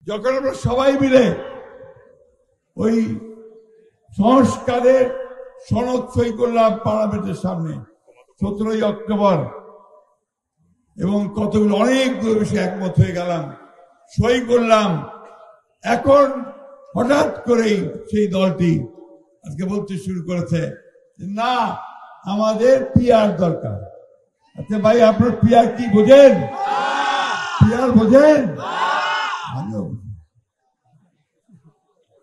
যখন আমরা সবাই মিলে ওই সংস্কারের সনদ সই করলাম পার্লামেন্টের সামনে 17ই অক্টোবর, এবং কতগুলো অনেকগুলো বিষয়ে একমত হয়ে গেলাম, সই করলাম। এখন হঠাৎ করেই সেই দলটি আজকে বলতে শুরু করেছে না, আমাদের পিআর দরকার। আচ্ছা ভাই, আপনার পিআর কি বোঝেন? পিআর বোঝেন?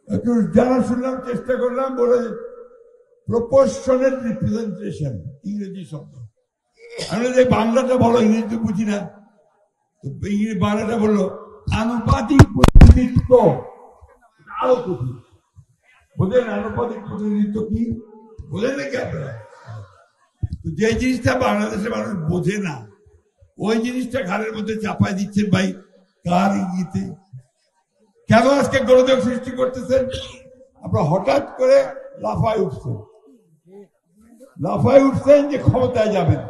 একটু জানা শুনলাম, চেষ্টা করলাম, বলে প্রপোর্শনাল রিপ্রেজেন্টেশন, ইংরেজি শব্দ। আমি যে বাংলাটা বলো, ইংরেজি বুঝি না, বাংলাটা বললো আনুপাতিক প্রতিনিধিত্ব। আরো কঠিন বোঝেন, আনুপাতিক প্রতিনিধিত্ব কি বোঝেন নাকি আপনারা? যে জিনিসটা বাংলাদেশের মানুষ বোঝে না, ওই জিনিসটা ঘাড়ের মধ্যে চাপাই দিচ্ছেন ভাই, কার ইঙ্গিতে? কেন আজকে গোলযোগ সৃষ্টি করতেছেন? আপনারা হঠাৎ করে লাফায় উঠছেন যে ক্ষমতায় যাবেন।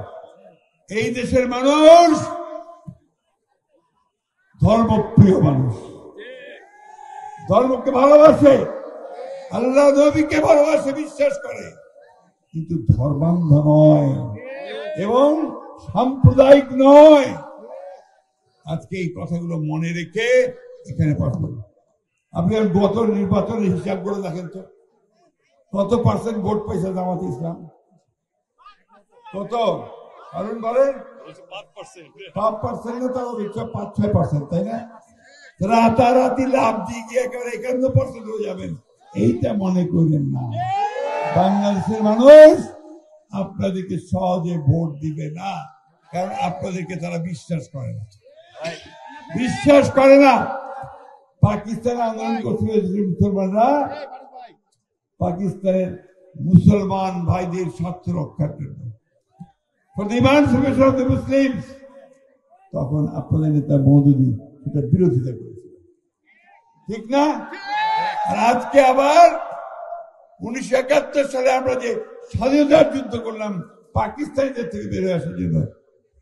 এই দেশের মানুষ ধর্মপ্রিয় মানুষ, ধর্মকে ভালোবাসে, আল্লাহ নবীকে ভালোবাসে, বিশ্বাস করে, কিন্তু ধর্মান্ধ নয় এবং সাম্প্রদায়িক নয়। আজকে এই কথাগুলো মনে রেখে এখানে পাঠ করুন। আপনি গত নির্বাচনের হিসাব করে দেখেন তো, কত পার্সেন্ট ভোট পাইছে জামাতে ইসলাম? কত? কারণ বলেন 5% না, তাও 5-6%, তাই না? রাতারাতি লাভ দিয়ে গিয়ে একেবারে 51% হয়ে যাবেন, এইটা মনে করেন না। বাংলাদেশের মানুষ আপনাদেরকে সহজে ভোট দিবে না, কারণ আপনাদেরকে তারা বিশ্বাস করে না, বিশ্বাস করে না। পাকিস্তান আন্দোলন করছিল মুসলমানরা, পাকিস্তানের মুসলমান ভাইদের স্বার্থ রক্ষার জন্য, মুসলিম, তখন আপনাদের নেতা মওদুদী এটা বিরোধিতা করেছিল, ঠিক না? আর আজকে আবার 1971 সালে আমরা যে স্বাধীনতার যুদ্ধ করলাম পাকিস্তানিদের থেকে বের হয়ে আসার জন্য,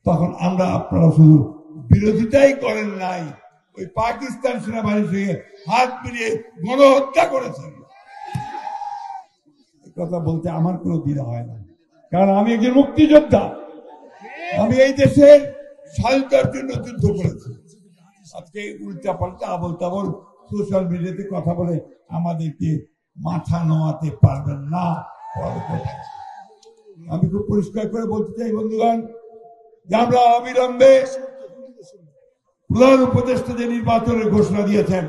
তখন আমরা আপনারা শুধু বিরোধিতাই করেন নাই, ওই পাকিস্তান সেনাবাহিনীর সঙ্গে হাত মিলিয়ে গণহত্যা করেছেন। কথা বলতে আমার কোনো দ্বিধা হয় না, কারণ আমি একজন মুক্তিযোদ্ধা, আমি এই দেশের স্বাধীনতার জন্য যুদ্ধ করেছি। আজকে উল্টা পাল্টা আবল তাবল সোশ্যাল মিডিয়াতে কথা বলে আমাদেরকে মাথা নোয়াতে পারবেন না। আমি খুব পরিষ্কার করে বলতে চাই বন্ধুগণ, যে আমরা অবিলম্বে প্রধান উপদেষ্টা যে নির্বাচনের ঘোষণা দিয়েছেন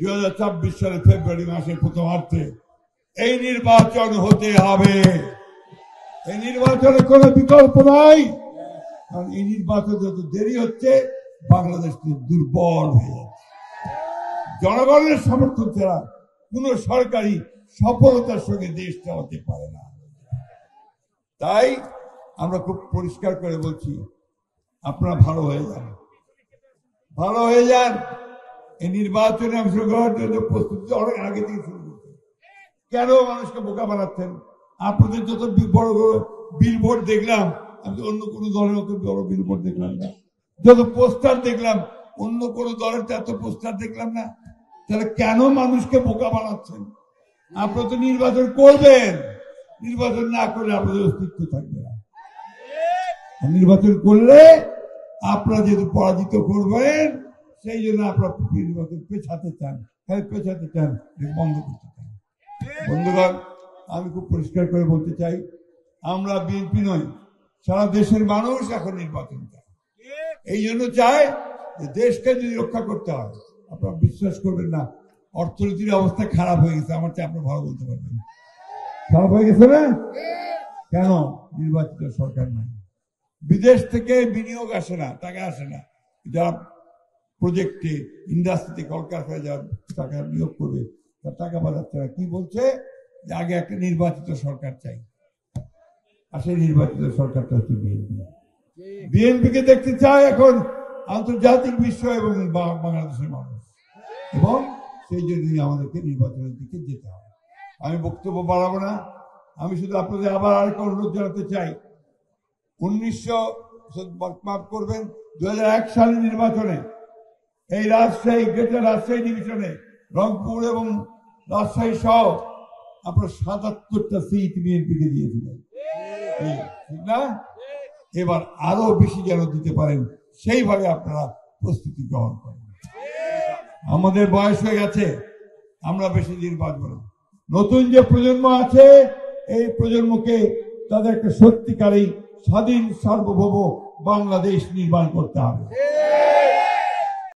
2024 সালের ফেব্রুয়ারি মাসের প্রথমার্ধে, এই নির্বাচন হতে হবে। এই নির্বাচনের কোন বিকল্প নাই, কারণ এই নির্বাচন যত দেরি হচ্ছে বাংলাদেশ দুর্বল হয়ে যাচ্ছে। জনগণের সমর্থন ছাড়া কোন সরকারি সফলতার সঙ্গে দেশ চালাতে পারে না। তাই আমরা খুব পরিষ্কার করে বলছি, আপনারা ভালো হয়ে যান, ভালো হয়ে যান। এই নির্বাচনে অংশগ্রহণের জন্য প্রস্তুতি অনেক আগে থেকে শুরু করছেন। কেন মানুষকে বোকা বানাচ্ছেন? আপনাদের যত বড় বড় বিলবোর্ড দেখলাম, আমি অন্য কোন দলের অত বড় বিলবোর্ড দেখলাম না। যত পোস্টার দেখলাম, অন্য কোন দলের এত পোস্টার দেখলাম না। তাহলে কেন মানুষকে বোকা বানাচ্ছেন? আপনারা তো নির্বাচন করবেন, নির্বাচন না করলে আপনাদের অস্তিত্ব থাকবে না। নির্বাচন করলে আপনারা যেহেতু পরাজিত করবেন, সেই জন্য আপনারা নির্বাচন পেছাতে চান, পেছাতে চান, বন্ধ করতে চান। বন্ধুগণ, আমি খুব পরিষ্কার করে বলতে চাই, আমরা বিএনপি নই, সারা দেশের মানুষ এখন নির্বাচন চায়। এই জন্য চায় যে দেশকে যদি রক্ষা করতে হয়। আপনারা বিশ্বাস করবেন না, অর্থনীতির অবস্থা খারাপ হয়ে গেছে, আমার চেয়ে আপনারা ভালো বলতে পারবেন। খারাপ হয়ে গেছে না? কেন? নির্বাচিত সরকার নাই, বিদেশ থেকে বিনিয়োগ আসে না, টাকা আসে না। যারা প্রজেক্টে ইন্ডাস্ট্রিতে কলকারখানায় যারা টাকা নিয়োগ করবে, তার টাকা বাজাচ্ছে না। কি বলছে? যে আগে একটা নির্বাচিত সরকার চাই, আর সেই নির্বাচিত সরকারটা হচ্ছে বিএনপি। বিএনপিকে দেখতে চায় এখন আন্তর্জাতিক বিশ্ব এবং বাংলাদেশের মানুষ, এবং সেই জন্যই আমাদেরকে নির্বাচনের দিকে যেতে হবে। আমি বক্তব্য বাড়াবো না, আমি শুধু আপনাদের আবার আরেকটা অনুরোধ জানাতে চাই। 2001 সালের নির্বাচনে এই রাজশাহী গ্রেটার রাজশাহী ডিভিশনে রংপুর এবং রাজশাহী সহ আপনার ৭৭টা সিট বিএনপিকে দিয়েছিলেন, ঠিক না? এবার আরো বেশি যেন দিতে পারেন সেইভাবে আপনারা প্রস্তুতি গ্রহণ করেন। আমাদের বয়স হয়ে গেছে, আমরা বেশি দিন বাঁচব না। নতুন যে প্রজন্ম আছে এই প্রজন্মকে তাদের একটা সত্যিকারী স্বাধীন সার্বভৌম বাংলাদেশ নির্মাণ করতে হবে।